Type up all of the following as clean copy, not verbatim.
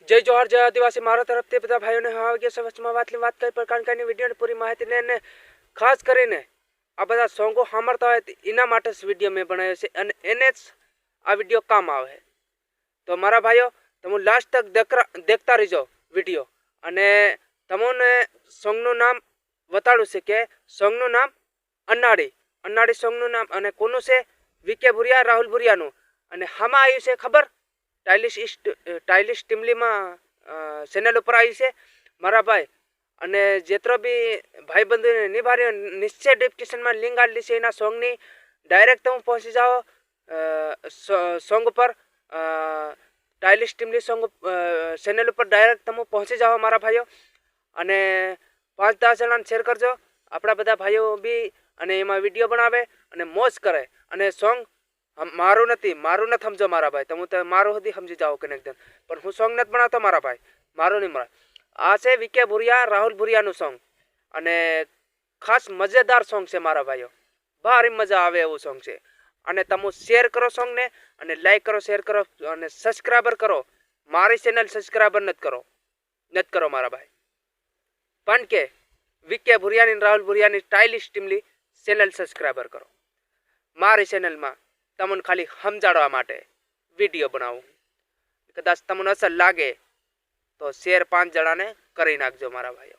जय जोहार जय आदिवासी मारा तरफ ते બધા ભાઈઓને હા કે સમજમાં વાત કઈ પ્રકારની વિડિયોની પૂરી માહિતી લઈને ખાસ કરીને આ બધા સોંગો સાંભળતા હોય એના માટે વિડિયો મેં બનાવ્યો છે અને એને જ આ વિડિયો કામ આવે તો મારા ભાઈઓ તમે લાસ્ટ તક દેખતા રહેજો વિડિયો અને તમને સોંગનું નામ બતાડું છે કે સોંગનું નામ અન્નાડી સોંગનું નામ અને કોનું છે વીકે ભુરિયા રાહુલ ભુરિયાનું અને હામાં આવ્યું છે ખબર टाइलिश टीमली में चेनल पर आई से मारा भाई अने जेतरो भी भाई बंधु ने निभारी निश्चय डिस्क्रिप्शन में लिंक आ ली से सॉन्ग नी डायरेक्ट तुम पहुंची जाओ सॉन्ग पर टाइलिश टीमली सॉन्ग चेनल पर डायरेक्ट तुम पहुंची जाओ मारा भाईओ अने 5-10 जना शेर करजो अपना बधा भाईओ भी अने एमां विडियो बनावे अने मौज करे अने सॉन्ग मारू नहीं न समझो मारा भाई तमु तो मारू हदी समझी जाओ कनेक्शन पर हूँ सॉन्ग नहीं बनाता मारा भाई मारू नहीं मरा आ से वीके भुरिया राहुल भुरिया सॉन्ग अने खास मजेदार सॉन्ग से मारा भाईओ भारी मजा आवे एवं सॉन्ग से अने तमु शेर करो सॉन्ग ने अने लाइक करो शेर करो अने सब्सक्राइबर करो मारी चेनल सब्सक्राइबर नत करो मारा भाई पण के VK Bhuria Rahul Bhuria stylish Timli channel subscriber करो मारी चेनल में तमन खाली समझाड़वा माटे विडियो बनावू कदाच तमने असर लागे तो शेर 5 जणा ने करी नाखजो मारा भाईओ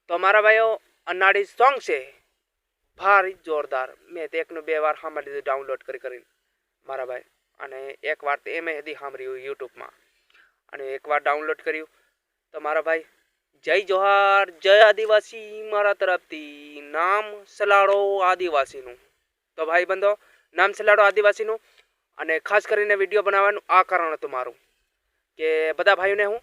तो मारा भाईओ अन्नाडी सॉन्ग से भारी जोरदार मैं तो 1-2 वार सांभळी लीधुं डाउनलॉड करी मारा भाई अने एक वार तो एम हदी सांभळ्युं यूट्यूब में अने एक वार डाउनलॉड कर्युं तो मारा भाई जय जोहार जय आदिवासी मारा तरफथी नाम सलाड़ो आदिवासीनुं तो भाई बंधो नाम सलाड़ो आदिवासीनुं अने खास करीने विडियो बनाववानुं आ कारण हतुं मारुं के बधा भाईओने हूँ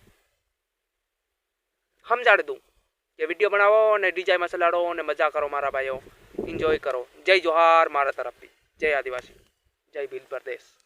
समझाड़ी दूँ कि विडियो बनावो अने डीजे में सलाड़ो अने मजा करो मारा भाईओ एंजॉय करो। जय जोहार मारा तरफथी जय आदिवासी जय भील प्रदेश।